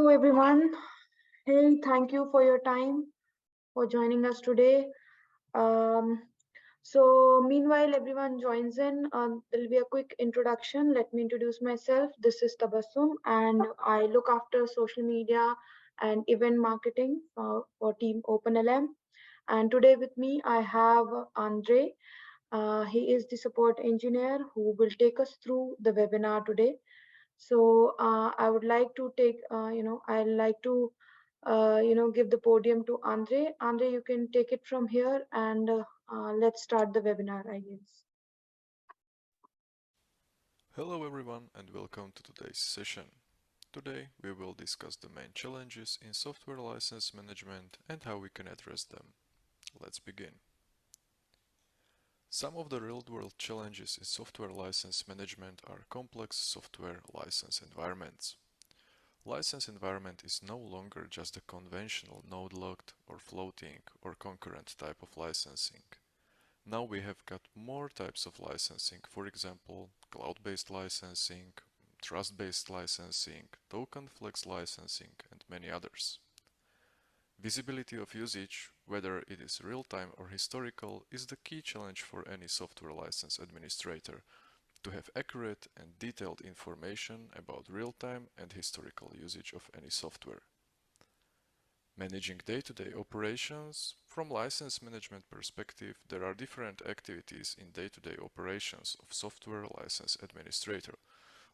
Hello, everyone. Hey, thank you for your time for joining us today. Um, meanwhile, everyone joins in. There'll be a quick introduction. Let me introduce myself. This is Tabassum, and I look after social media and event marketing for Team OpenLM. And today with me, I have Andre. He is the support engineer who will take us through the webinar today. I would like to I'd like to, give the podium to Andre. Andre, you can take it from here and let's start the webinar, I guess. Hello everyone and welcome to today's session. Today we will discuss the main challenges in software license management and how we can address them. Let's begin. Some of the real-world challenges in software license management are complex software license environments. License environment is no longer just a conventional node-locked or floating or concurrent type of licensing. Now we have got more types of licensing, for example, cloud-based licensing, trust-based licensing, token flex licensing, and many others. Visibility of usage, whether it is real-time or historical, is the key challenge for any software license administrator to have accurate and detailed information about real-time and historical usage of any software. Managing day-to-day operations. From license management perspective, there are different activities in day-to-day operations of software license administrator,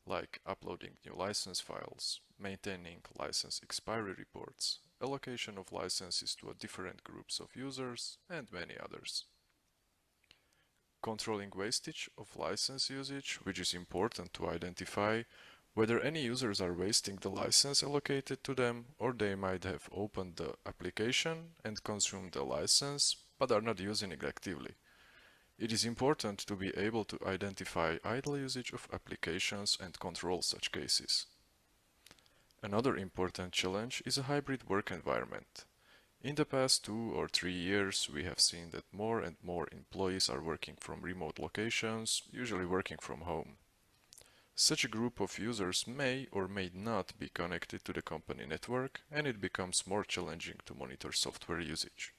like uploading new license files, maintaining license expiry reports, allocation of licenses to different groups of users, and many others. Controlling wastage of license usage, which is important to identify whether any users are wasting the license allocated to them, or they might have opened the application and consumed the license but are not using it actively. It is important to be able to identify idle usage of applications and control such cases. Another important challenge is a hybrid work environment. In the past 2 or 3 years, we have seen that more and more employees are working from remote locations, usually working from home. Such a group of users may or may not be connected to the company network, and it becomes more challenging to monitor software usage.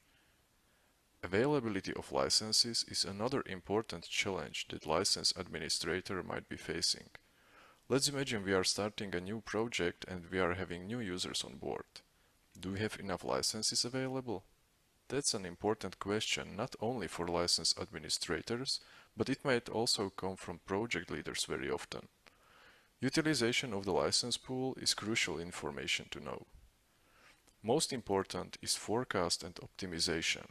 Availability of licenses is another important challenge that license administrator might be facing. Let's imagine we are starting a new project and we are having new users on board. Do we have enough licenses available? That's an important question not only for license administrators, but it might also come from project leaders very often. Utilization of the license pool is crucial information to know. Most important is forecast and optimization.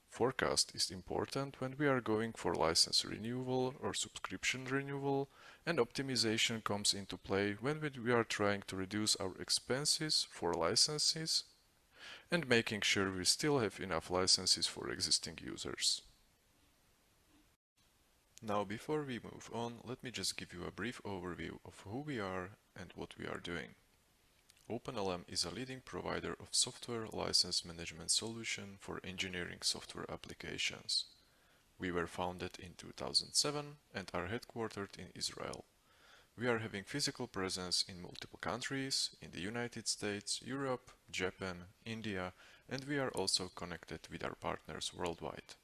Forecast is important when we are going for license renewal or subscription renewal, and optimization comes into play when we are trying to reduce our expenses for licenses and making sure we still have enough licenses for existing users. Now, before we move on, let me just give you a brief overview of who we are and what we are doing. OpenLM is a leading provider of software license management solution for engineering software applications. We were founded in 2007 and are headquartered in Israel. We are having physical presence in multiple countries, in the United States, Europe, Japan, India, and we are also connected with our partners worldwide.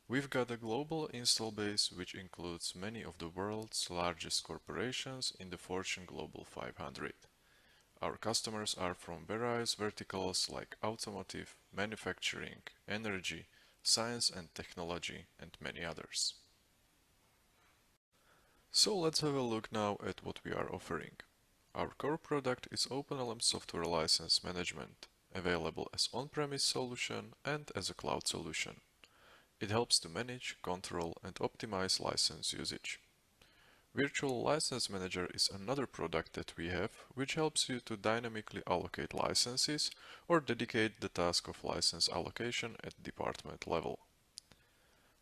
We've got a global install base which includes many of the world's largest corporations in the Fortune Global 500. Our customers are from various verticals like automotive, manufacturing, energy, science and technology, and many others. So let's have a look now at what we are offering. Our core product is OpenLM Software License Management, available as on-premise solution and as a cloud solution. It helps to manage, control, and optimize license usage. Virtual License Manager is another product that we have, which helps you to dynamically allocate licenses or dedicate the task of license allocation at department level.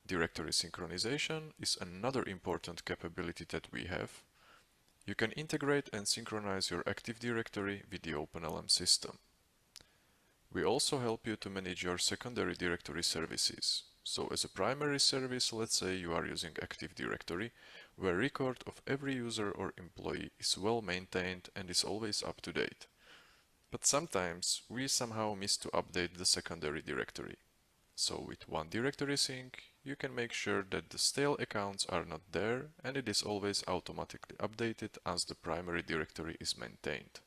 Directory synchronization is another important capability that we have. You can integrate and synchronize your Active Directory with the OpenLM system. We also help you to manage your secondary directory services. So as a primary service, let's say you are using Active Directory, where record of every user or employee is well maintained and is always up to date. But sometimes we somehow miss to update the secondary directory. So with one directory sync, you can make sure that the stale accounts are not there and it is always automatically updated as the primary directory is maintained.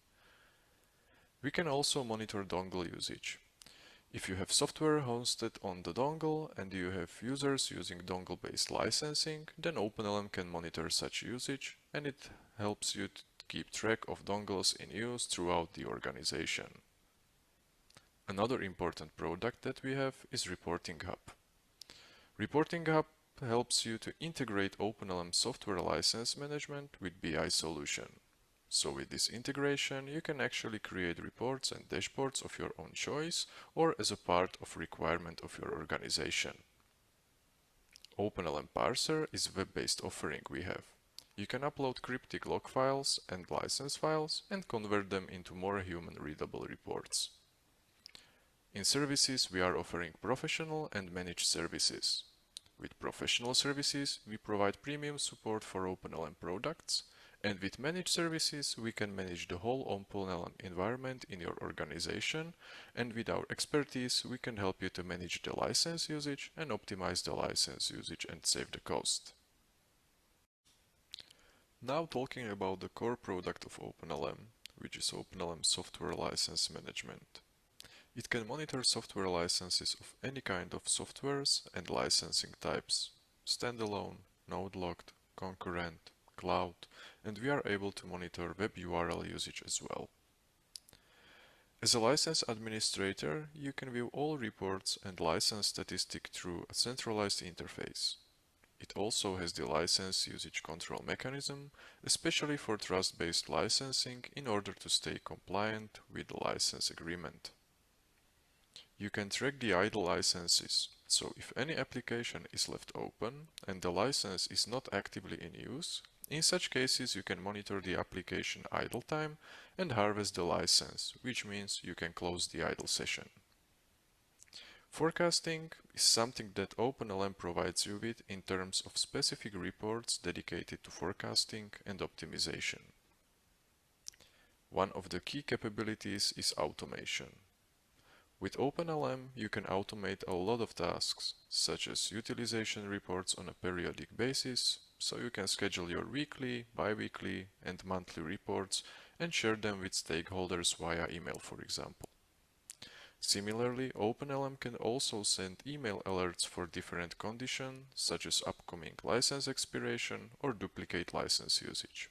We can also monitor dongle usage. If you have software hosted on the dongle and you have users using dongle-based licensing, then OpenLM can monitor such usage and it helps you to keep track of dongles in use throughout the organization. Another important product that we have is Reporting Hub. Reporting Hub helps you to integrate OpenLM software license management with BI solution. So with this integration, you can actually create reports and dashboards of your own choice or as a part of requirement of your organization. OpenLM Parser is a web-based offering we have. You can upload cryptic log files and license files and convert them into more human-readable reports. In services, we are offering professional and managed services. With professional services, we provide premium support for OpenLM products, and with managed services, we can manage the whole OpenLM environment in your organization, and with our expertise, we can help you to manage the license usage and optimize the license usage and save the cost. Now talking about the core product of OpenLM, which is OpenLM Software License Management. It can monitor software licenses of any kind of softwares and licensing types, standalone, node-locked, concurrent, cloud, and we are able to monitor web URL usage as well. As a license administrator, you can view all reports and license statistics through a centralized interface. It also has the license usage control mechanism, especially for trust-based licensing in order to stay compliant with the license agreement. You can track the idle licenses, so if any application is left open and the license is not actively in use, in such cases you can monitor the application idle time and harvest the license, which means you can close the idle session. Forecasting is something that OpenLM provides you with in terms of specific reports dedicated to forecasting and optimization. One of the key capabilities is automation. With OpenLM, you can automate a lot of tasks, such as utilization reports on a periodic basis, so you can schedule your weekly, bi-weekly, and monthly reports and share them with stakeholders via email, for example. Similarly, OpenLM can also send email alerts for different conditions, such as upcoming license expiration or duplicate license usage.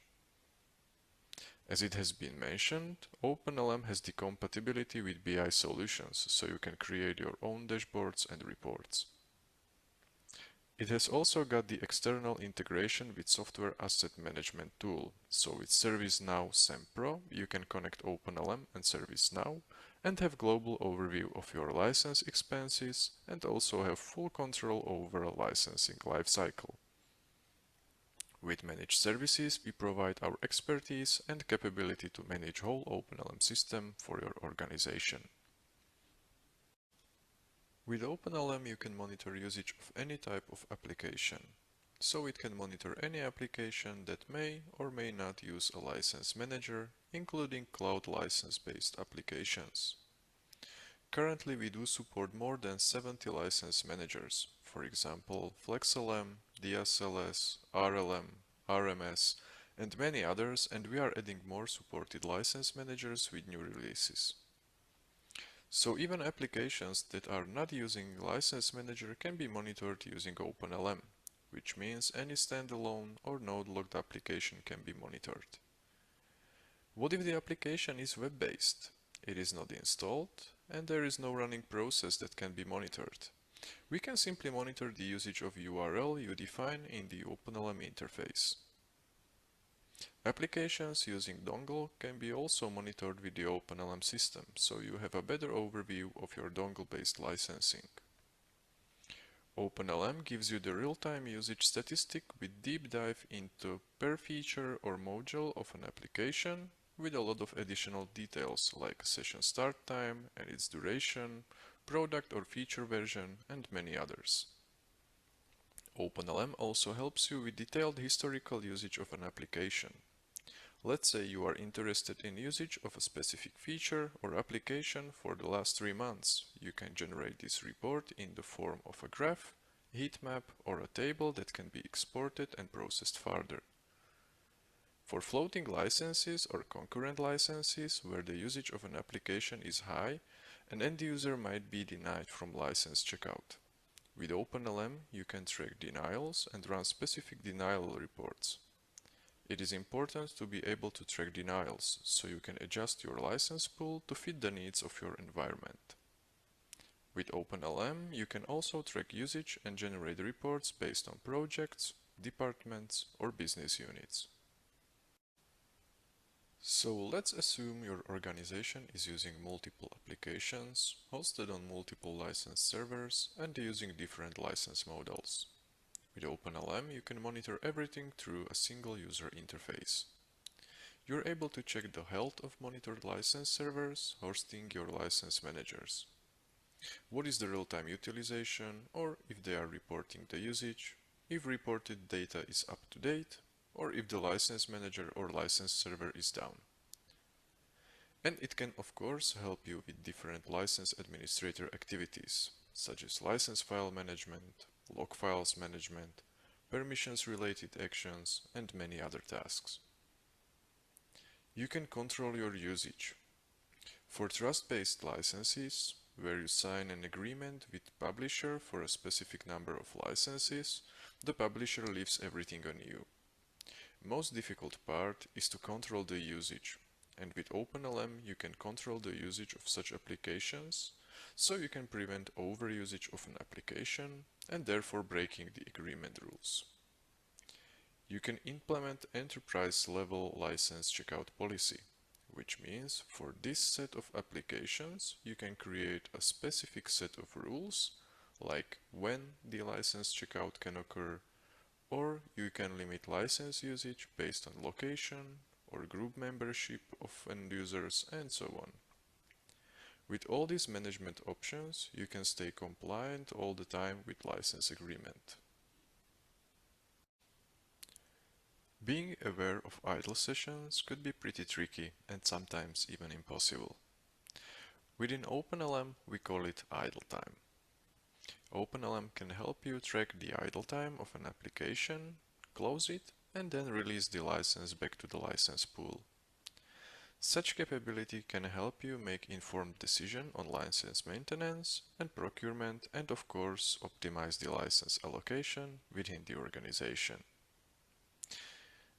As it has been mentioned, OpenLM has the compatibility with BI solutions, so you can create your own dashboards and reports. It has also got the external integration with software asset management tool, so with ServiceNow SAM Pro, you can connect OpenLM and ServiceNow and have global overview of your license expenses and also have full control over a licensing lifecycle. With managed services, we provide our expertise and capability to manage whole OpenLM system for your organization. With OpenLM, you can monitor usage of any type of application. So it can monitor any application that may or may not use a license manager, including cloud license-based applications. Currently, we do support more than 70 license managers, for example, FlexLM, DSLS, RLM, RMS, and many others, and we are adding more supported license managers with new releases. So even applications that are not using License Manager can be monitored using OpenLM, which means any standalone or node-locked application can be monitored. What if the application is web-based? It is not installed, and there is no running process that can be monitored. We can simply monitor the usage of URL you define in the OpenLM interface. Applications using dongle can be also monitored with the OpenLM system, so you have a better overview of your dongle-based licensing. OpenLM gives you the real-time usage statistic with deep dive into per feature or module of an application, with a lot of additional details like session start time and its duration, product or feature version, and many others. OpenLM also helps you with detailed historical usage of an application. Let's say you are interested in usage of a specific feature or application for the last 3 months. You can generate this report in the form of a graph, heat map, or a table that can be exported and processed further. For floating licenses or concurrent licenses where the usage of an application is high, an end user might be denied from license checkout. With OpenLM, you can track denials and run specific denial reports. It is important to be able to track denials, so you can adjust your license pool to fit the needs of your environment. With OpenLM, you can also track usage and generate reports based on projects, departments, or business units. So let's assume your organization is using multiple applications, hosted on multiple license servers, and using different license models. With OpenLM, you can monitor everything through a single user interface. You're able to check the health of monitored license servers, hosting your license managers. What is the real-time utilization, or if they are reporting the usage, if reported data is up to date, or if the license manager or license server is down. And it can of course help you with different license administrator activities, such as license file management, log files management, permissions related actions, and many other tasks. You can control your usage. For trust-based licenses, where you sign an agreement with publisher for a specific number of licenses, the publisher leaves everything on you. Most difficult part is to control the usage, and with OpenLM you can control the usage of such applications, so you can prevent overusage of an application and therefore breaking the agreement rules. You can implement enterprise-level license checkout policy, which means for this set of applications you can create a specific set of rules, like when the license checkout can occur, or you can limit license usage based on location or group membership of end users and so on. With all these management options, you can stay compliant all the time with license agreement. Being aware of idle sessions could be pretty tricky and sometimes even impossible. Within OpenLM, we call it idle time. OpenLM can help you track the idle time of an application, close it, and then release the license back to the license pool. Such capability can help you make informed decisions on license maintenance and procurement, and of course optimize the license allocation within the organization.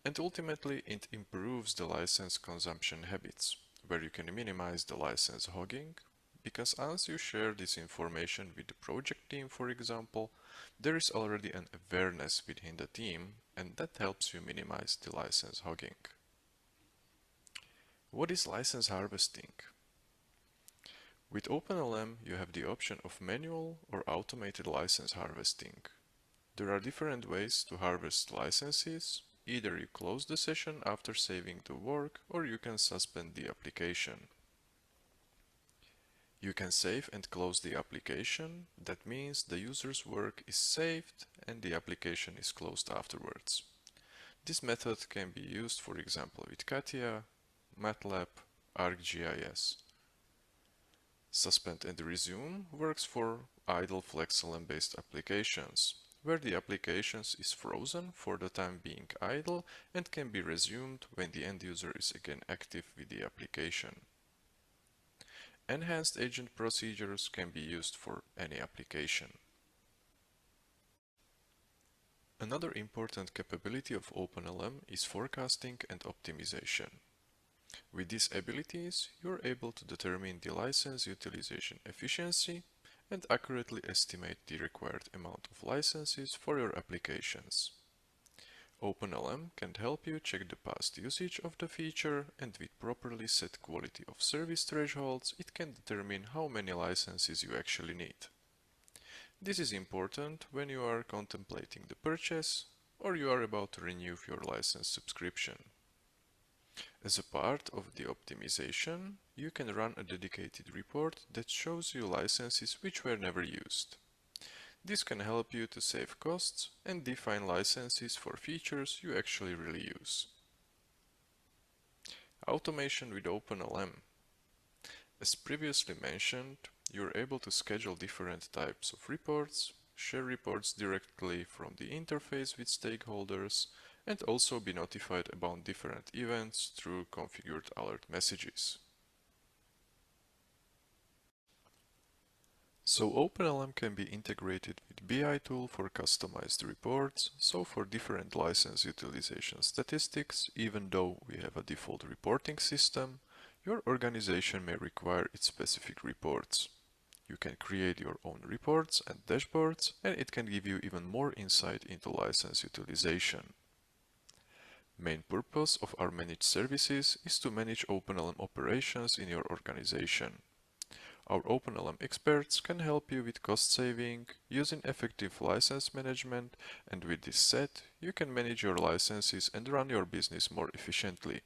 And ultimately it improves the license consumption habits, where you can minimize the license hogging, because as you share this information with the project team, for example, there is already an awareness within the team, and that helps you minimize the license hogging. What is license harvesting? With OpenLM, you have the option of manual or automated license harvesting. There are different ways to harvest licenses. Either you close the session after saving the work, or you can suspend the application. You can save and close the application. That means the user's work is saved and the application is closed afterwards. This method can be used, for example, with CATIA, MATLAB, ArcGIS. Suspend and resume works for idle FlexLM based applications, where the application is frozen for the time being idle and can be resumed when the end user is again active with the application. Enhanced agent procedures can be used for any application. Another important capability of OpenLM is forecasting and optimization. With these abilities, you're able to determine the license utilization efficiency and accurately estimate the required amount of licenses for your applications. OpenLM can help you check the past usage of the feature, and with properly set quality of service thresholds, it can determine how many licenses you actually need. This is important when you are contemplating the purchase or you are about to renew your license subscription. As a part of the optimization, you can run a dedicated report that shows you licenses which were never used. This can help you to save costs and define licenses for features you actually really use. Automation with OpenLM. As previously mentioned, you're able to schedule different types of reports, share reports directly from the interface with stakeholders, and also be notified about different events through configured alert messages. So OpenLM can be integrated with BI tool for customized reports, so for different license utilization statistics, even though we have a default reporting system, your organization may require its specific reports. You can create your own reports and dashboards, and it can give you even more insight into license utilization. Main purpose of our managed services is to manage OpenLM operations in your organization. Our OpenLM experts can help you with cost saving, using effective license management, and with this set, you can manage your licenses and run your business more efficiently.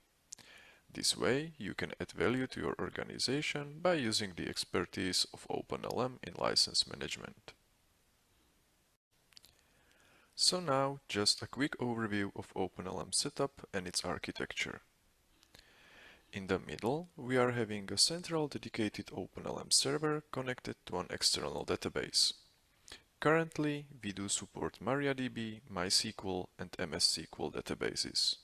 This way, you can add value to your organization by using the expertise of OpenLM in license management. So now, just a quick overview of OpenLM setup and its architecture. In the middle, we are having a central dedicated OpenLM server connected to an external database. Currently, we do support MariaDB, MySQL, and MS SQL databases.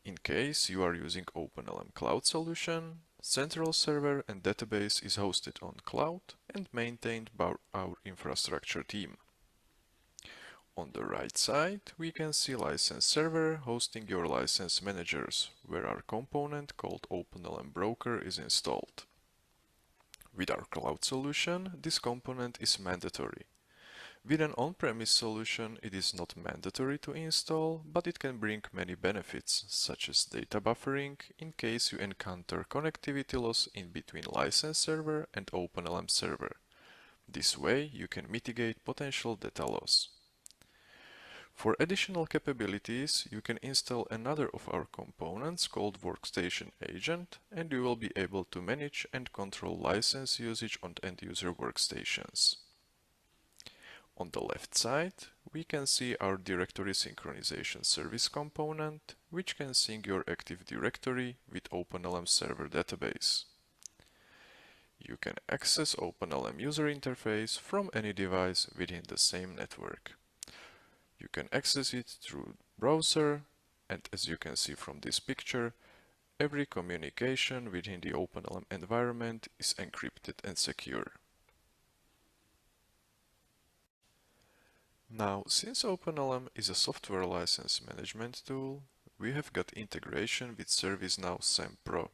In case you are using OpenLM Cloud solution, central server and database is hosted on cloud and maintained by our infrastructure team. On the right side, we can see license server hosting your license managers, where our component called OpenLM Broker is installed. With our cloud solution, this component is mandatory. With an on-premise solution, it is not mandatory to install, but it can bring many benefits, such as data buffering in case you encounter connectivity loss in between license server and OpenLM server. This way, you can mitigate potential data loss. For additional capabilities, you can install another of our components called Workstation Agent, and you will be able to manage and control license usage on end-user workstations. On the left side, we can see our directory synchronization service component, which can sync your Active Directory with OpenLM server database. You can access OpenLM user interface from any device within the same network. You can access it through browser, and as you can see from this picture, every communication within the OpenLM environment is encrypted and secure. Now, since OpenLM is a software license management tool, we have got integration with ServiceNow SAM Pro.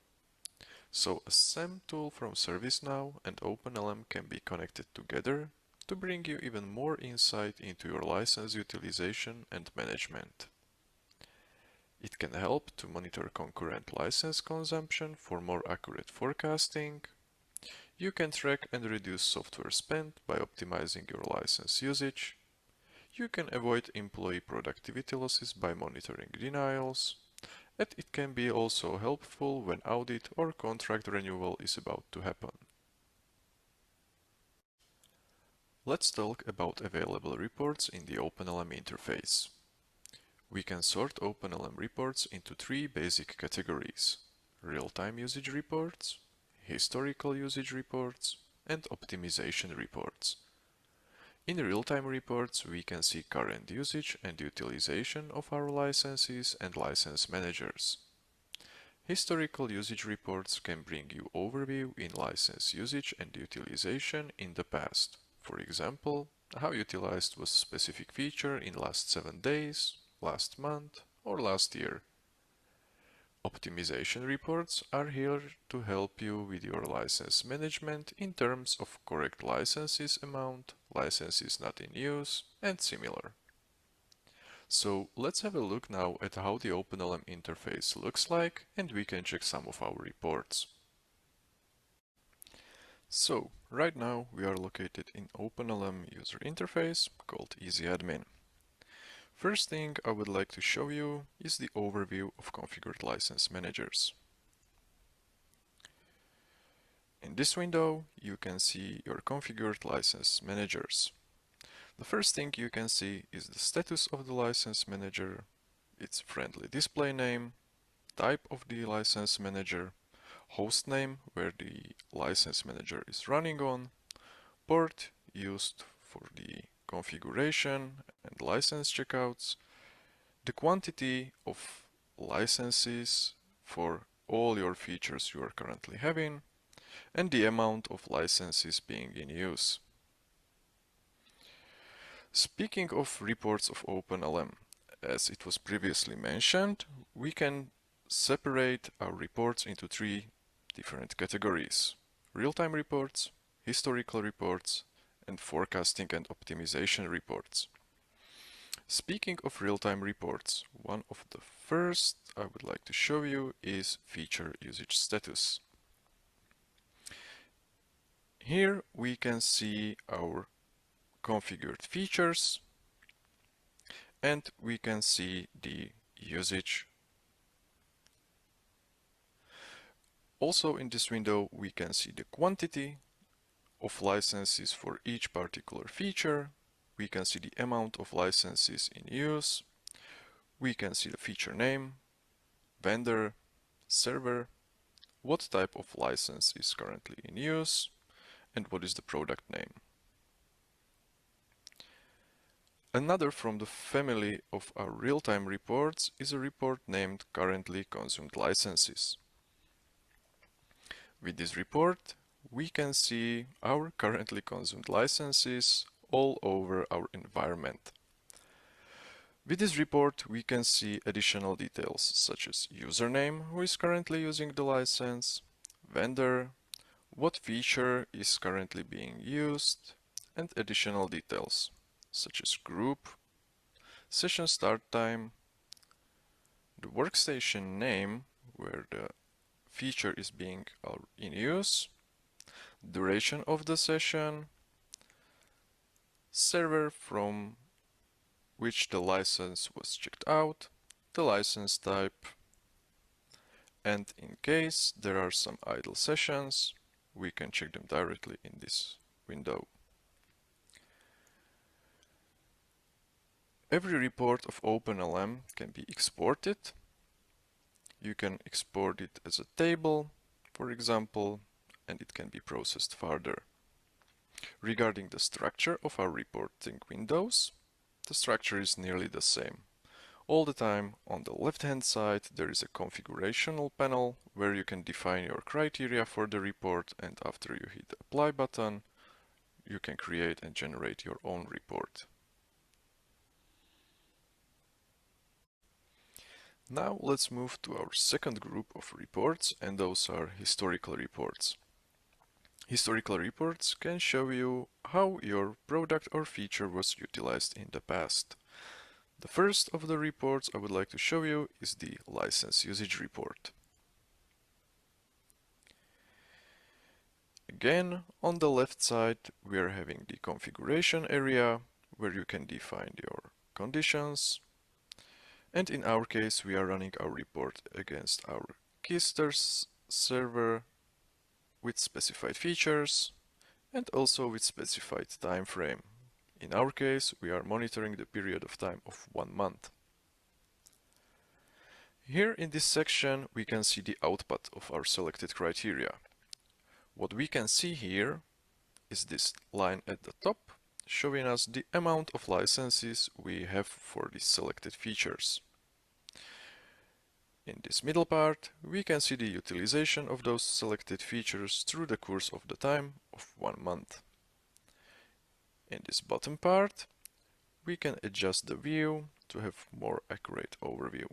So a SAM tool from ServiceNow and OpenLM can be connected together to bring you even more insight into your license utilization and management. It can help to monitor concurrent license consumption for more accurate forecasting. You can track and reduce software spend by optimizing your license usage. You can avoid employee productivity losses by monitoring denials. And it can be also helpful when audit or contract renewal is about to happen. Let's talk about available reports in the OpenLM interface. We can sort OpenLM reports into three basic categories: real-time usage reports, historical usage reports, and optimization reports. In real-time reports, we can see current usage and utilization of our licenses and license managers. Historical usage reports can bring you overview in license usage and utilization in the past. For example, how utilized was a specific feature in last 7 days, last month, or last year. Optimization reports are here to help you with your license management in terms of correct licenses amount, licenses not in use, and similar. So let's have a look now at how the OpenLM interface looks like, and we can check some of our reports. So, right now we are located in OpenLM user interface called Easy Admin. First thing I would like to show you is the overview of configured license managers. In this window, you can see your configured license managers. The first thing you can see is the status of the license manager, its friendly display name, type of the license manager, host name where the license manager is running on, port used for the configuration and license checkouts, the quantity of licenses for all your features you are currently having, and the amount of licenses being in use. Speaking of reports of OpenLM, as it was previously mentioned, we can separate our reports into three different categories: real-time reports, historical reports, and forecasting and optimization reports. Speaking of real-time reports, one of the first I would like to show you is feature usage status. Here we can see our configured features and we can see the usage. Also in this window we can see the quantity of licenses for each particular feature. We can see the amount of licenses in use. We can see the feature name, vendor, server, what type of license is currently in use, and what is the product name. Another from the family of our real-time reports is a report named currently consumed licenses. With this report, we can see our currently consumed licenses all over our environment. With this report, we can see additional details such as username who is currently using the license, vendor, what feature is currently being used, and additional details such as group, session start time, the workstation name where the feature is being in use, duration of the session, server from which the license was checked out, the license type, and in case there are some idle sessions, we can check them directly in this window. Every report of OpenLM can be exported. You can export it as a table, for example, and it can be processed further. Regarding the structure of our reporting windows, the structure is nearly the same. All the time on the left-hand side there is a configurational panel where you can define your criteria for the report, and after you hit the apply button, you can create and generate your own report. Now let's move to our second group of reports, and those are historical reports. Historical reports can show you how your product or feature was utilized in the past. The first of the reports I would like to show you is the license usage report. Again, on the left side, we are having the configuration area where you can define your conditions. And in our case, we are running our report against our Keister server with specified features and also with specified time frame. In our case, we are monitoring the period of time of 1 month. Here in this section, we can see the output of our selected criteria. What we can see here is this line at the top, showing us the amount of licenses we have for the selected features. In this middle part, we can see the utilization of those selected features through the course of the time of 1 month. In this bottom part, we can adjust the view to have more accurate overview.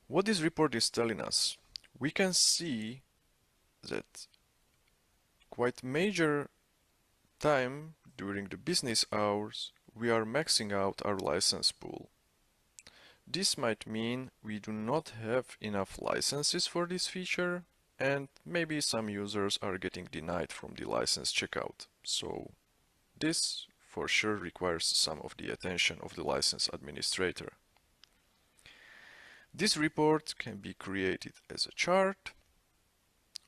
What this report is telling us, we can see that quite major time during the business hours we are maxing out our license pool. This might mean we do not have enough licenses for this feature, and maybe some users are getting denied from the license checkout. So this for sure requires some of the attention of the license administrator. This report can be created as a chart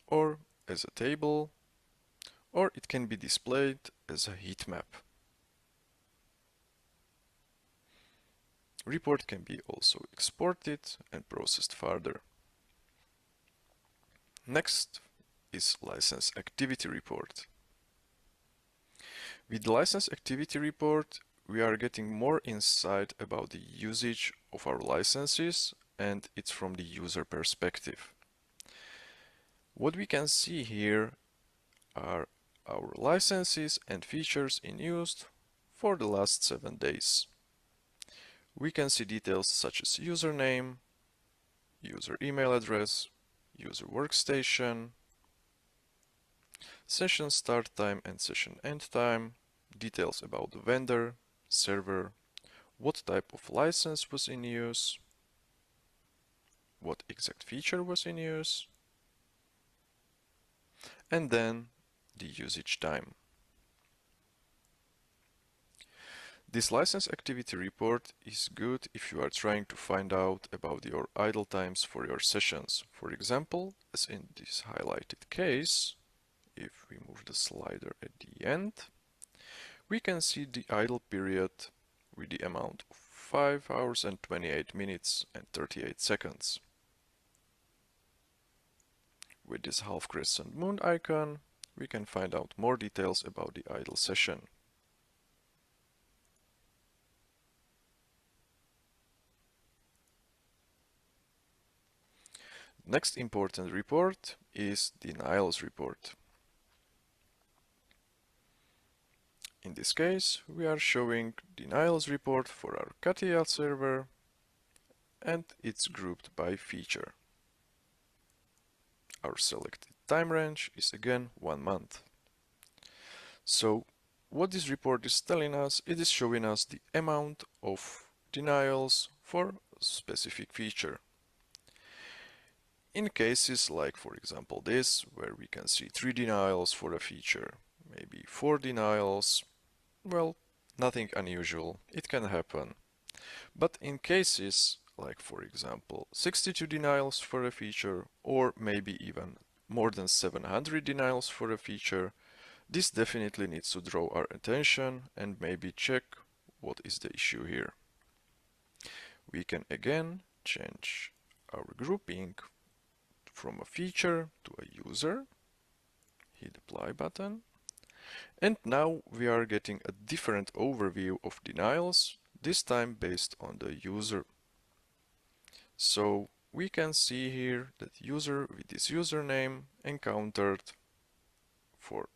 or as a table, or it can be displayed as a heat map. Report can be also exported and processed further. Next is license activity report. With license activity report, we are getting more insight about the usage of our licenses, and it's from the user perspective. What we can see here are our licenses and features in use for the last 7 days. We can see details such as username, user email address, user workstation, session start time and session end time, details about the vendor, server, what type of license was in use, what exact feature was in use, and then the usage time. This license activity report is good if you are trying to find out about your idle times for your sessions. For example, as in this highlighted case, if we move the slider at the end, we can see the idle period with the amount of 5 hours and 28 minutes and 38 seconds. With this half crescent moon icon, we can find out more details about the idle session. Next important report is denials report. In this case, we are showing denials report for our Katia server, and it's grouped by feature. Our selected time range is again 1 month. So what this report is telling us, it is showing us the amount of denials for a specific feature. In cases like, for example, this, where we can see 3 denials for a feature, maybe 4 denials, well, nothing unusual, it can happen. But in cases like, for example, 62 denials for a feature, or maybe even more than 700 denials for a feature, this definitely needs to draw our attention and maybe check what is the issue here. We can again change our grouping from a feature to a user, hit apply button, and now we are getting a different overview of denials, this time based on the user. So we can see here that user with this username encountered for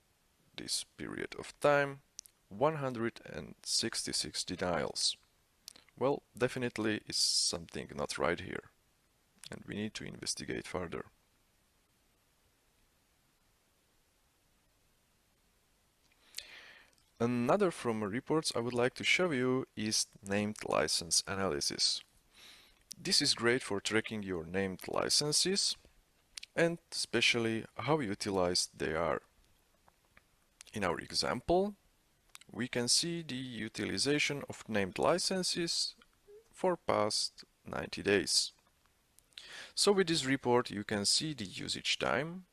this period of time 166 denials. Well, definitely is something not right here, and we need to investigate further. Another from reports I would like to show you is named license analysis. This is great for tracking your named licenses and especially how utilized they are. In our example, we can see the utilization of named licenses for past 90 days. So with this report you can see the usage time,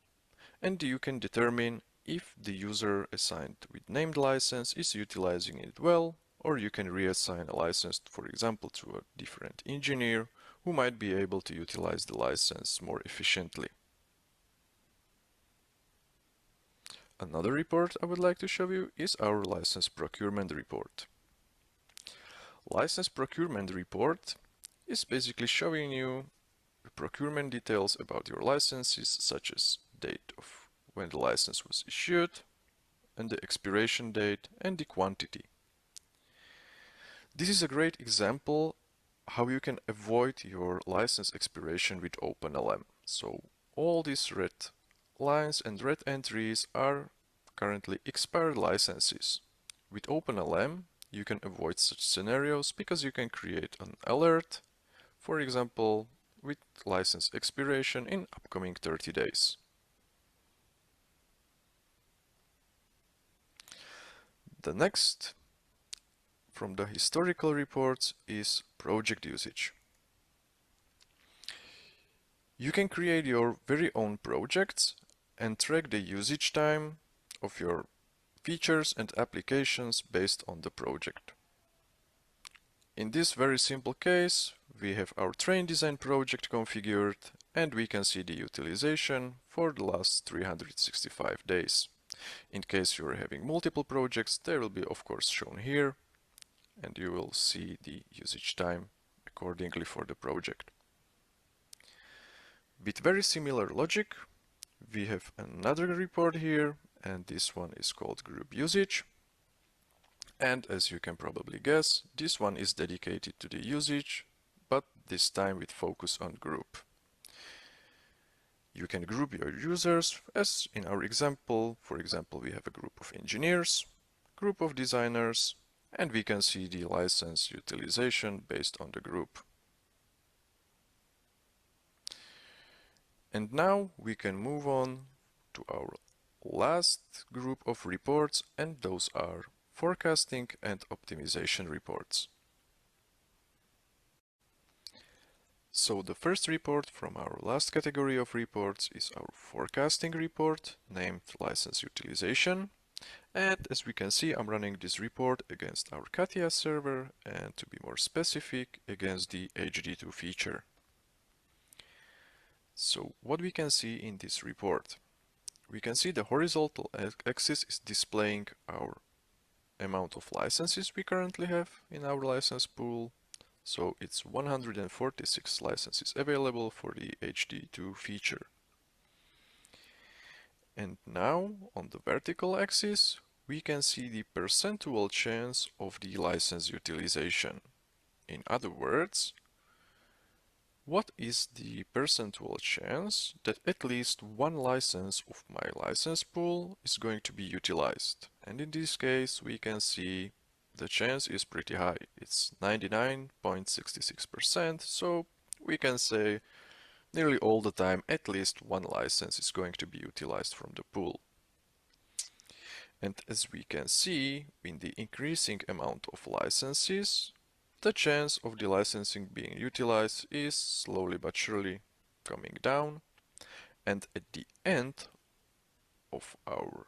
and you can determine if the user assigned with named license is utilizing it well, or you can reassign a license, for example, to a different engineer who might be able to utilize the license more efficiently. Another report I would like to show you is our license procurement report. License procurement report is basically showing you the procurement details about your licenses, such as date of when the license was issued, and the expiration date and the quantity. This is a great example how you can avoid your license expiration with OpenLM. So all these red lines and red entries are currently expired licenses. With OpenLM, you can avoid such scenarios because you can create an alert, for example, with license expiration in upcoming 30 days. The next from the historical reports is project usage. You can create your very own projects and track the usage time of your features and applications based on the project. In this very simple case, we have our train design project configured and we can see the utilization for the last 365 days. In case you're having multiple projects, they will be of course shown here and you will see the usage time accordingly for the project. With very similar logic, we have another report here and this one is called group usage. And as you can probably guess, this one is dedicated to the usage, but this time with focus on group. You can group your users as in our example. For example, we have a group of engineers, group of designers, and we can see the license utilization based on the group. And now we can move on to our last group of reports, and those are forecasting and optimization reports. So the first report from our last category of reports is our forecasting report named license utilization. And as we can see, I'm running this report against our Katia server and to be more specific, against the HD2 feature. So what we can see in this report, we can see the horizontal axis is displaying our amount of licenses we currently have in our license pool. So it's 146 licenses available for the HD2 feature. And now on the vertical axis, we can see the percentual chance of the license utilization. In other words, what is the percentual chance that at least one license of my license pool is going to be utilized? And in this case, we can see the chance is pretty high. It's 99.66%, so we can say nearly all the time at least one license is going to be utilized from the pool. And as we can see, in the increasing amount of licenses, the chance of the licensing being utilized is slowly but surely coming down. And at the end of our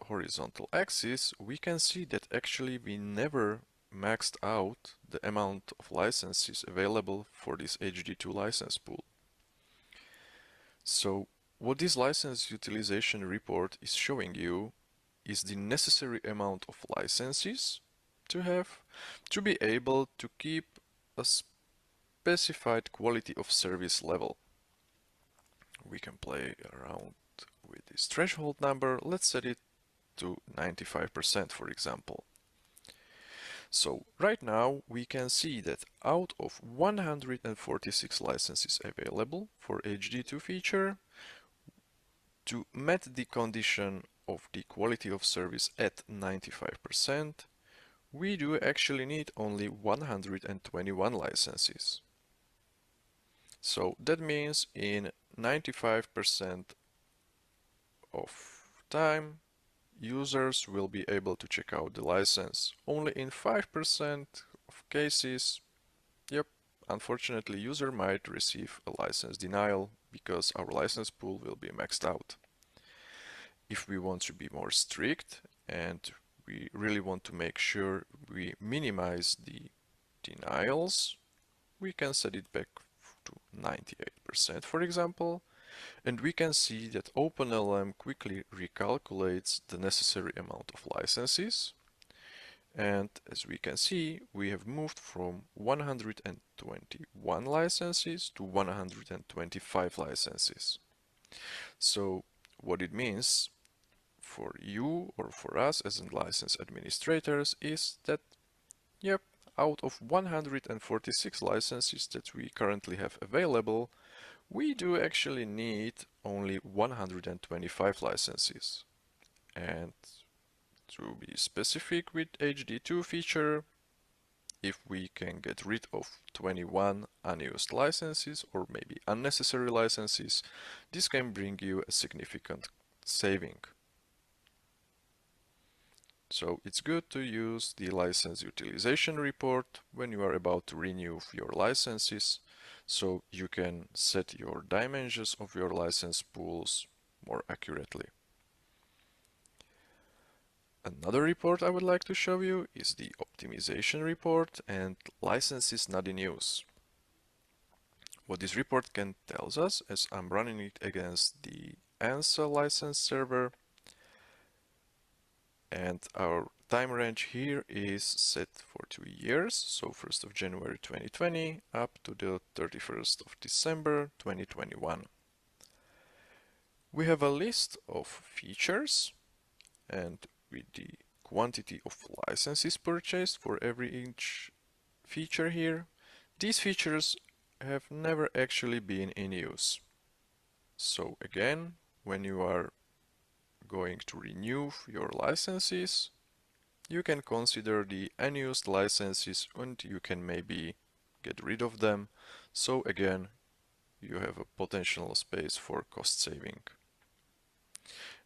horizontal axis, we can see that actually we never maxed out the amount of licenses available for this HD2 license pool. So what this license utilization report is showing you is the necessary amount of licenses to have to be able to keep a specified quality of service level. We can play around with this threshold number. Let's set it to 95%, for example. So right now we can see that out of 146 licenses available for HD2 feature, to meet the condition of the quality of service at 95%, we do actually need only 121 licenses. So that means in 95% of time, users will be able to check out the license. Only in 5% of cases, unfortunately, user might receive a license denial because our license pool will be maxed out. If we want to be more strict and we really want to make sure we minimize the denials, we can set it back to 98%, for example, and we can see that OpenLM quickly recalculates the necessary amount of licenses. And as we can see, we have moved from 121 licenses to 125 licenses. So what it means for you or for us as license administrators is that, out of 146 licenses that we currently have available, we do actually need only 125 licenses. And to be specific with HD2 feature, if we can get rid of 21 unused licenses or maybe unnecessary licenses, this can bring you a significant saving. So it's good to use the license utilization report when you are about to renew your licenses, so you can set your dimensions of your license pools more accurately. Another report I would like to show you is the optimization report and licenses not in use. What this report can tell us, as I'm running it against the ANSA license server, and our time range here is set for 2 years, so 1st of January 2020 up to the 31st of December 2021. We have a list of features, and with the quantity of licenses purchased for every each feature here, these features have never actually been in use. So again, when you are going to renew your licenses, you can consider the unused licenses and you can maybe get rid of them. So again, you have a potential space for cost saving.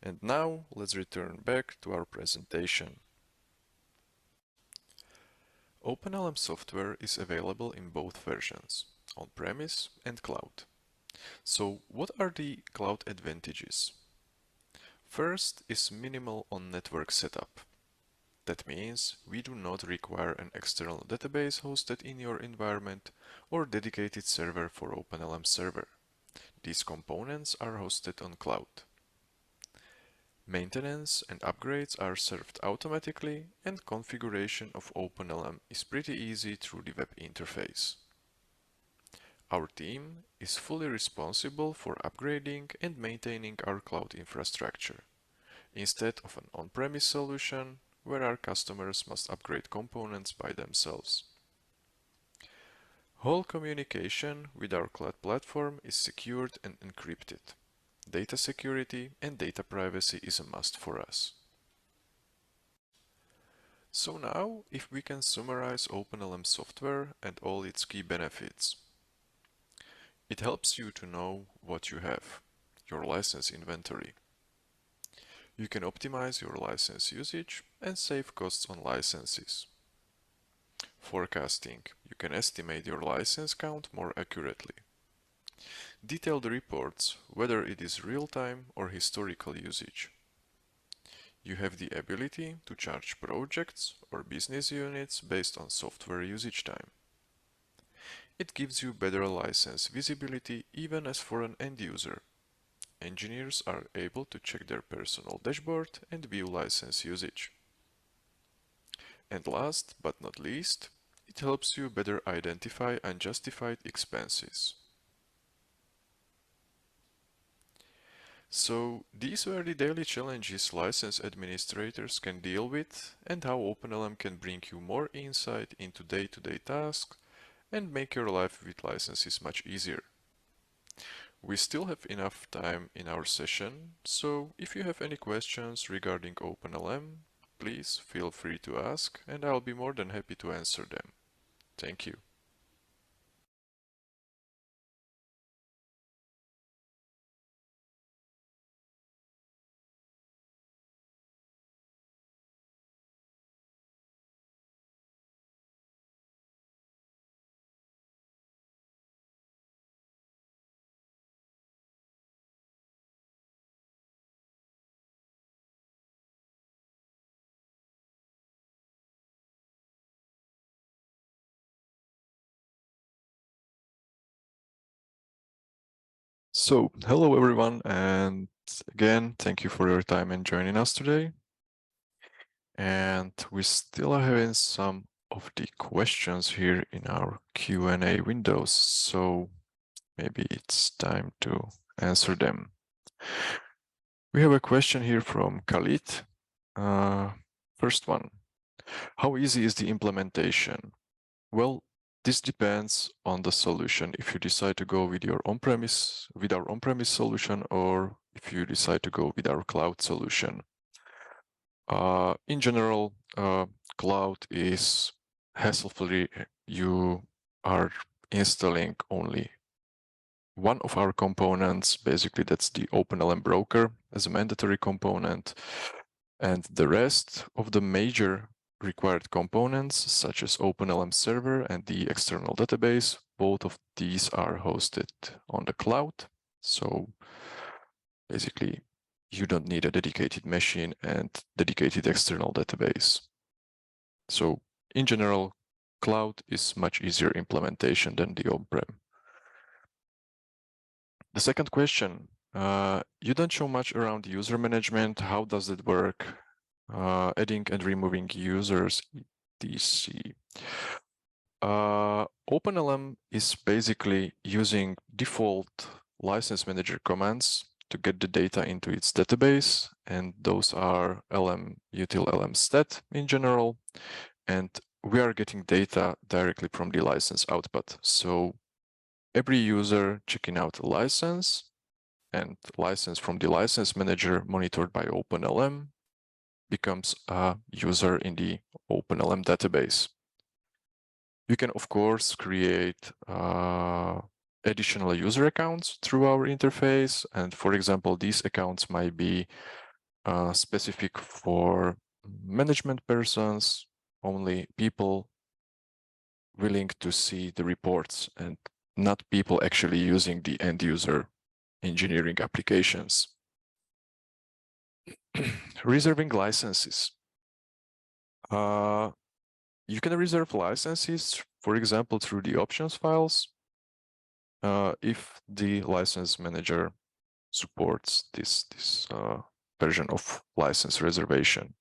And now let's return back to our presentation. OpenLM software is available in both versions, on-premise and cloud. So what are the cloud advantages? First is minimal on-network setup. That means we do not require an external database hosted in your environment or dedicated server for OpenLM server. These components are hosted on cloud. Maintenance and upgrades are served automatically, and configuration of OpenLM is pretty easy through the web interface. Our team is fully responsible for upgrading and maintaining our cloud infrastructure, instead of an on-premise solution where our customers must upgrade components by themselves. Whole communication with our cloud platform is secured and encrypted. Data security and data privacy is a must for us. So now, if we can summarize OpenLM software and all its key benefits. It helps you to know what you have, your license inventory. You can optimize your license usage and save costs on licenses. Forecasting. You can estimate your license count more accurately. Detailed reports, whether it is real-time or historical usage. You have the ability to charge projects or business units based on software usage time. It gives you better license visibility even as for an end user. Engineers are able to check their personal dashboard and view license usage. And last but not least, it helps you better identify unjustified expenses. So these were the daily challenges license administrators can deal with and how OpenLM can bring you more insight into day-to-day tasks and make your life with licenses much easier. We still have enough time in our session, so if you have any questions regarding OpenLM, please feel free to ask and I'll be more than happy to answer them. Thank you. So, hello everyone, and again, thank you for your time and joining us today. And we still are having some of the questions here in our Q&A windows, so maybe it's time to answer them. We have a question here from Khalid. First one, how easy is the implementation? Well, this depends on the solution. If you decide to go with your on-premise, with our on-premise solution, or if you decide to go with our cloud solution. In general, cloud is hassle-free. You are installing only one of our components. Basically, that's the OpenLM broker as a mandatory component. And the rest of the major required components, such as OpenLM server and the external database, both of these are hosted on the cloud. So basically, you don't need a dedicated machine and dedicated external database. So in general, cloud is much easier implementation than the on-prem. The second question, you don't show much around user management. How does it work? Adding and removing users, etc. OpenLM is basically using default license manager commands to get the data into its database, and those are lm util lm stat in general, and we are getting data directly from the license output. So every user checking out a license and license from the license manager monitored by OpenLM becomes a user in the OpenLM database. You can, of course, create additional user accounts through our interface. And for example, these accounts might be specific for management persons, only people willing to see the reports and not people actually using the end user engineering applications. Reserving licenses. You can reserve licenses, for example, through the options files, if the license manager supports this version of license reservation.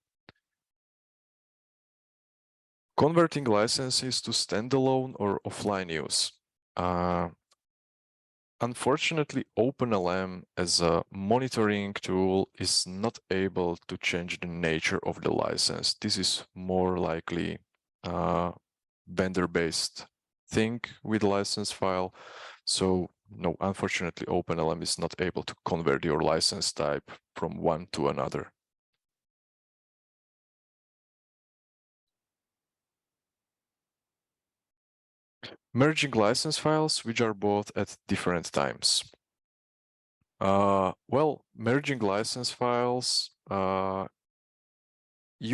Converting licenses to standalone or offline use. Unfortunately, OpenLM as a monitoring tool is not able to change the nature of the license. This is more likely a vendor-based thing with license file. So no, unfortunately, OpenLM is not able to convert your license type from one to another. Merging license files, which are both at different times. Well, merging license files, you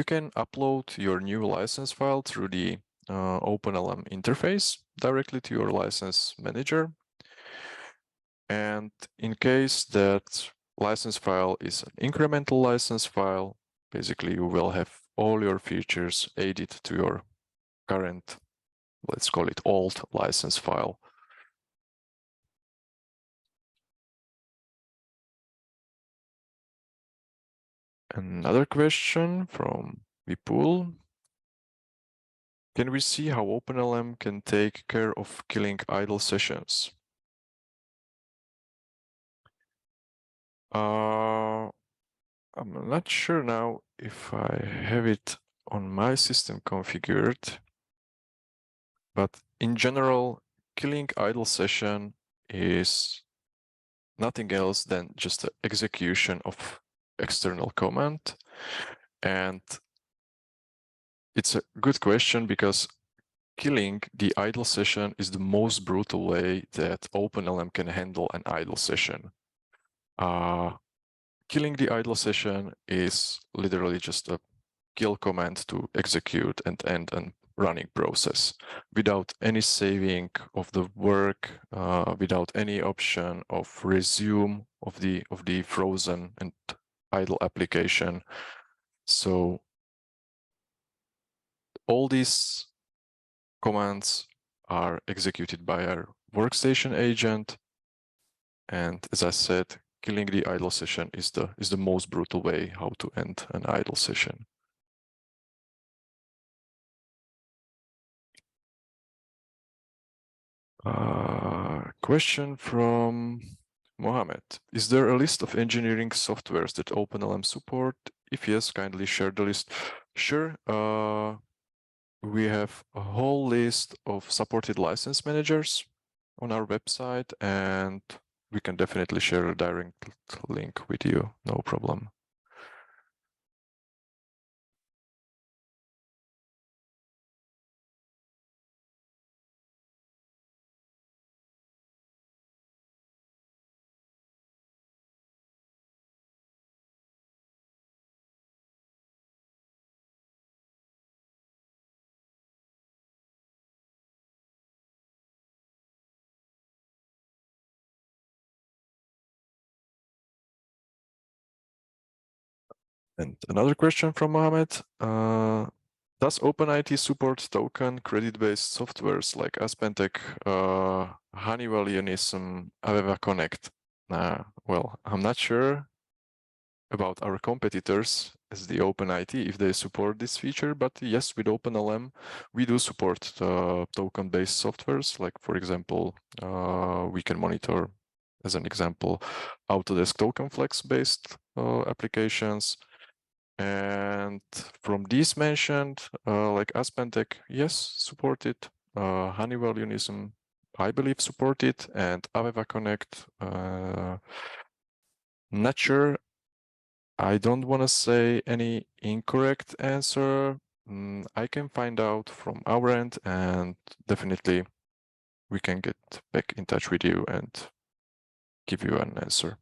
can upload your new license file through the OpenLM interface directly to your license manager. And in case that license file is an incremental license file, basically you will have all your features added to your current, let's call it old license file. Another question from Vipul. Can we see how OpenLM can take care of killing idle sessions? I'm not sure now if I have it on my system configured, but in general, killing idle session is nothing else than just the execution of external command. And it's a good question because killing the idle session is the most brutal way that OpenLM can handle an idle session. Killing the idle session is literally just a kill command to execute and end a running process without any saving of the work, without any option of resume of the frozen and idle application. So all these commands are executed by our workstation agent, and as I said, killing the idle session is the most brutal way how to end an idle session. Question from Mohammed. Is there a list of engineering softwares that OpenLM support? If yes, kindly share the list. Sure. We have a whole list of supported license managers on our website, and we can definitely share a direct link with you. No problem. And another question from Mohammed. Does OpenIT support token credit-based softwares like Aspentech, Honeywell Unism, Aveva Connect? Well, I'm not sure about our competitors as the OpenIT if they support this feature, but yes, with OpenLM, we do support token-based softwares. Like, for example, we can monitor, as an example, Autodesk TokenFlex-based applications. And from these mentioned, like Aspentech, yes, support it. Honeywell Unism, I believe, support it, and Aveva Connect, not sure. I don't want to say any incorrect answer. I can find out from our end, and definitely we can get back in touch with you and give you an answer.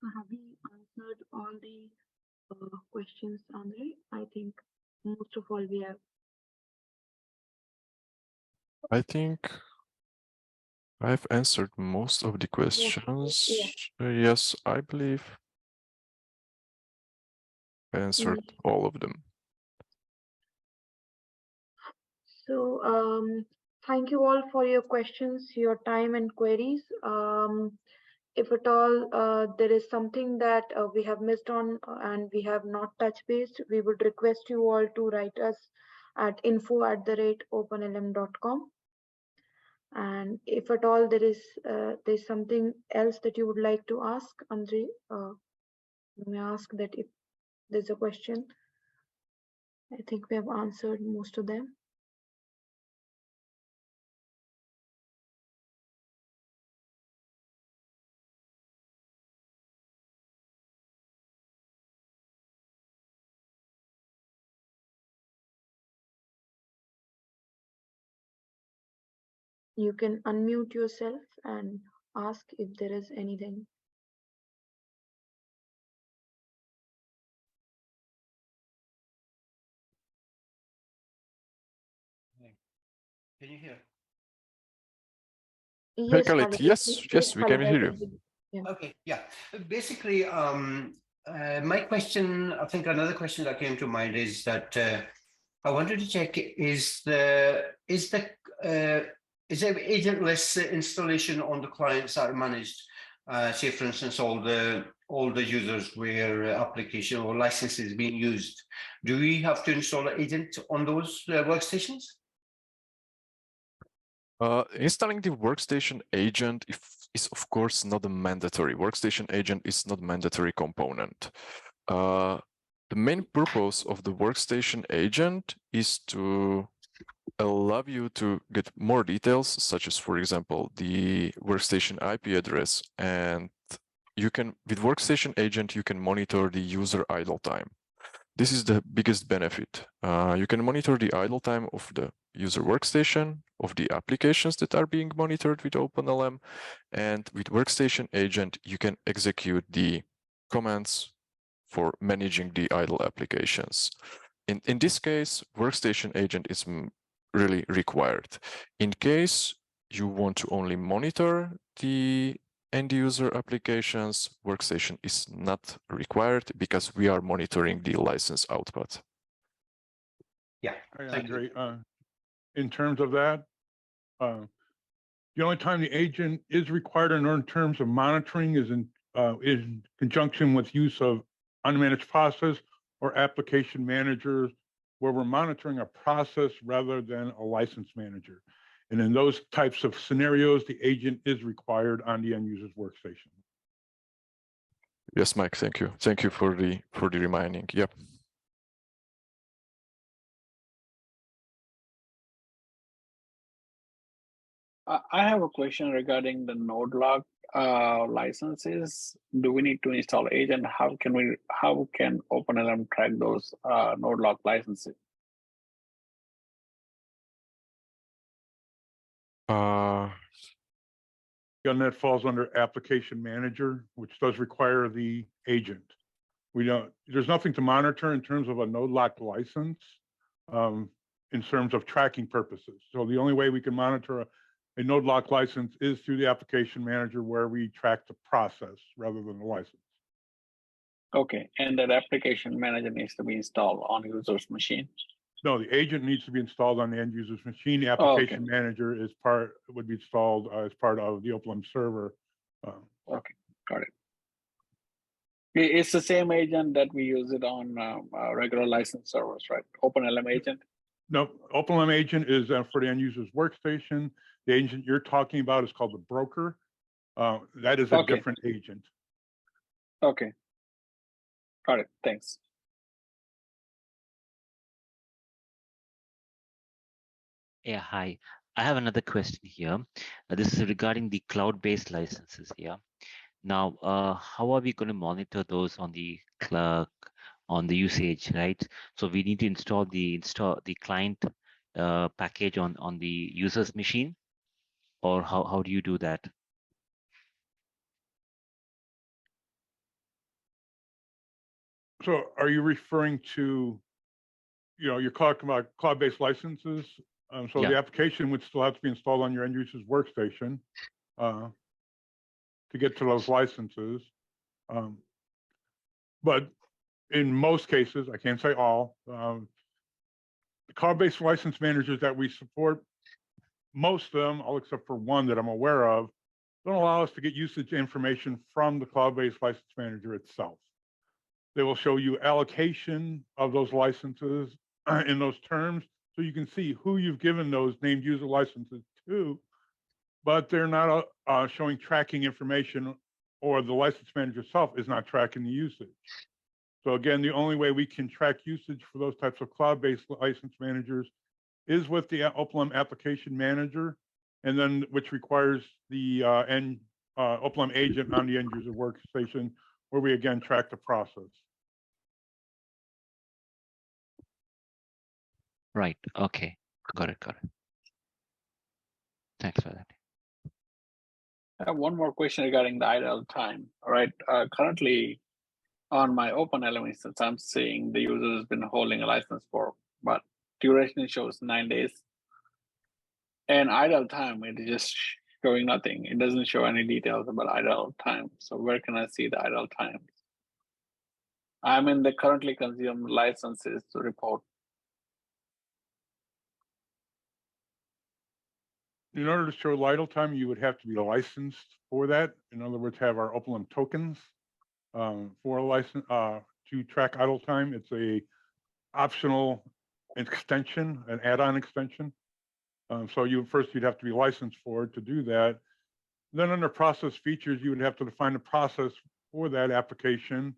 So have we answered all the questions, Andre? I think most of all we have. I think I've answered most of the questions. Yes, I believe I answered all of them. So thank you all for your questions, your time and queries. If at all there is something that we have missed on and we have not touched base, we would request you all to write us at info@openlm.com. And if at all there's something else that you would like to ask, Andre, you may ask that if there's a question. I think we have answered most of them. You can unmute yourself and ask if there is anything. Can you hear? Yes, Khalid, Khalid. yes, we can Khalid, hear you. Yeah. Okay, yeah. Basically, my question, I think another question that came to mind is that I wanted to check: is there agentless installation on the clients that are managed? Say, for instance, all the users where application or license is being used. Do we have to install an agent on those workstations? Installing the workstation agent is of course not a mandatory. Workstation agent is not a mandatory component. The main purpose of the workstation agent is to allow you to get more details, such as, for example, the workstation IP address, and you can, with workstation agent, you can monitor the user idle time. This is the biggest benefit. You can monitor the idle time of the user workstation, of the applications that are being monitored with OpenLM, and with Workstation Agent, you can execute the commands for managing the idle applications. In this case, Workstation Agent is really required. In case you want to only monitor the end user applications, Workstation is not required because we are monitoring the license output. Yeah, thank you. In terms of that, the only time the agent is required in terms of monitoring is in conjunction with use of unmanaged process or application managers, where we're monitoring a process rather than a license manager. And in those types of scenarios, the agent is required on the end user's workstation. Yes, Mike, thank you. Thank you for the reminding. Yep. I have a question regarding the node lock licenses. Do we need to install agent? How can OpenLM track those node lock licenses? And that falls under application manager, which does require the agent. There's nothing to monitor in terms of a node lock license in terms of tracking purposes. So the only way we can monitor a node lock license is through the application manager, where we track the process rather than the license. Okay, and that application manager needs to be installed on user's machine? No, the agent needs to be installed on the end user's machine. The Oh, okay. application manager would be installed as part of the OpenLM server. Okay, got it. It's the same agent that we use it on regular license servers, right? OpenLM agent? No, OpenLM agent is for the end user's workstation. The agent you're talking about is called the broker. That is a Okay. different agent. Okay. Got it. Thanks. Yeah, hi. I have another question here. This is regarding the cloud-based licenses here. Now, how are we going to monitor those on the usage, right? So we need to install the client package on the user's machine, or how do you do that? So are you referring to, you're talking about cloud-based licenses? So Yeah. the application would still have to be installed on your end user's workstation to get to those licenses. But in most cases, I can't say all, the cloud-based license managers that we support, most of them, all except for one that I'm aware of, don't allow us to get usage information from the cloud-based license manager itself. They will show you allocation of those licenses in those terms, so you can see who you've given those named user licenses to, but they're not showing tracking information, or the license manager itself is not tracking the usage. So again, the only way we can track usage for those types of cloud-based license managers is with the OpenLM application manager, and then which requires the OpenLM agent on the end user workstation, where we again track the process. Right. Okay. Got it. Thanks for that. I have one more question regarding the idle time. All right. Currently, on my OpenLM instance, I'm seeing the user has been holding a license for, but duration shows 9 days. And idle time, it is just showing nothing. It doesn't show any details about idle time. So where can I see the idle time? I'm in the currently consumed licenses report. In order to show idle time, you would have to be licensed for that. In other words, have our OpenLM tokens for a license to track idle time. It's a optional extension, an add-on extension. So you'd have to be licensed for it to do that. Then under process features, you would have to define the process for that application.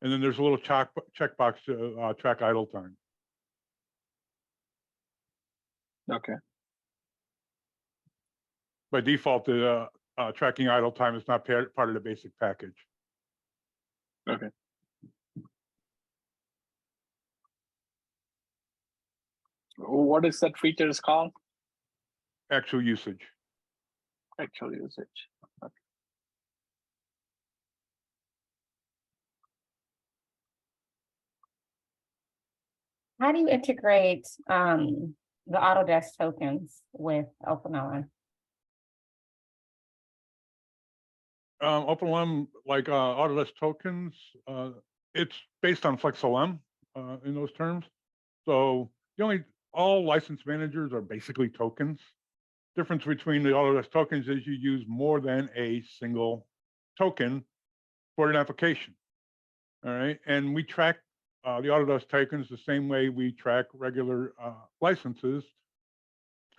And then there's a little checkbox to track idle time. Okay. By default, the tracking idle time is not part of the basic package. Okay. What is that feature is called? Actual usage. Actual usage. Okay. How do you integrate the Autodesk tokens with OpenLM? OpenLM, like Autodesk tokens, it's based on FlexLM in those terms. So all license managers are basically tokens. Difference between the Autodesk tokens is you use more than a single token for an application. All right, and we track the Autodesk tokens the same way we track regular licenses.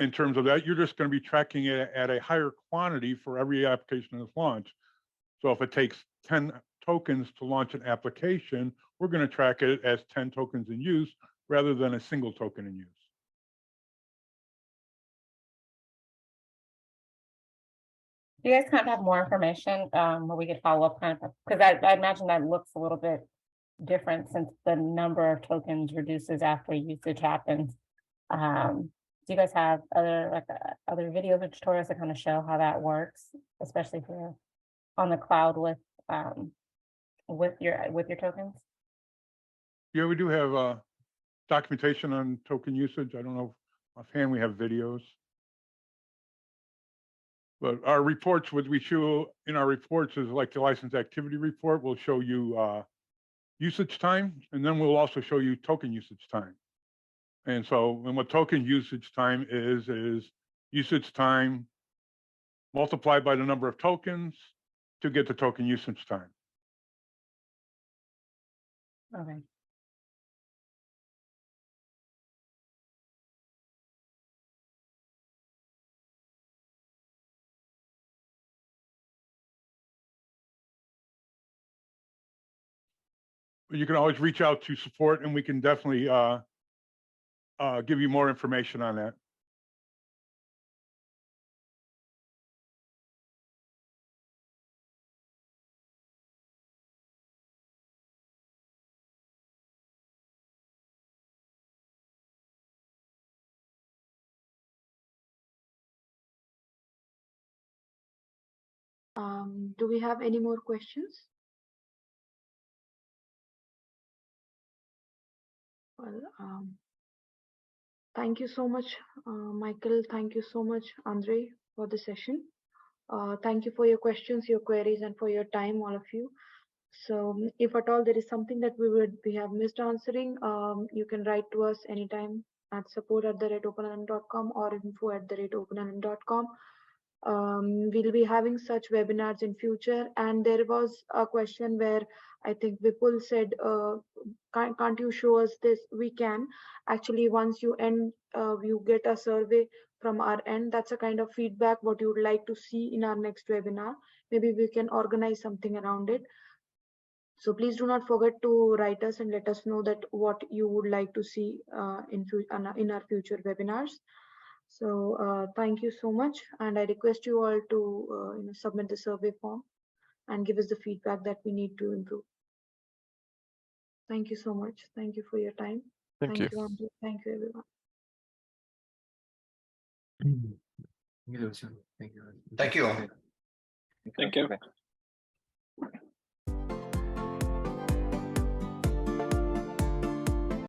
In terms of that, you're just going to be tracking it at a higher quantity for every application that's launched. So if it takes 10 tokens to launch an application, we're going to track it as 10 tokens in use rather than a single token in use. Do you guys kind of have more information where we could follow up kind of, because I imagine that looks a little bit different since the number of tokens reduces after usage happens. Do you guys have other other videos or tutorials that kind of show how that works, especially if you're on the cloud with your tokens? Yeah, we do have documentation on token usage. I don't know if offhand we have videos. But our reports, what we show in our reports is like the license activity report will show you usage time, and then we'll also show you token usage time. And so, and what token usage time is usage time multiplied by the number of tokens to get the token usage time. Okay. You can always reach out to support, and we can definitely give you more information on that. Do we have any more questions? Well, thank you so much, Michael. Thank you so much, Andre, for the session. Thank you for your questions, your queries, and for your time, all of you. So if at all there is something that we have missed answering, you can write to us anytime at support@openlm.com or info@openlm.com. We'll be having such webinars in future. And there was a question where I think Vipul said, can't you show us this? We can. Actually, once you end, you get a survey from our end. That's a kind of feedback what you would like to see in our next webinar. Maybe we can organize something around it. So please do not forget to write us and let us know that what you would like to see in our future webinars. So thank you so much, and I request you all to submit the survey form and give us the feedback that we need to improve. Thank you so much. Thank you for your time. Thank you. Andrew. Thank you, everyone. Thank you. Thank you.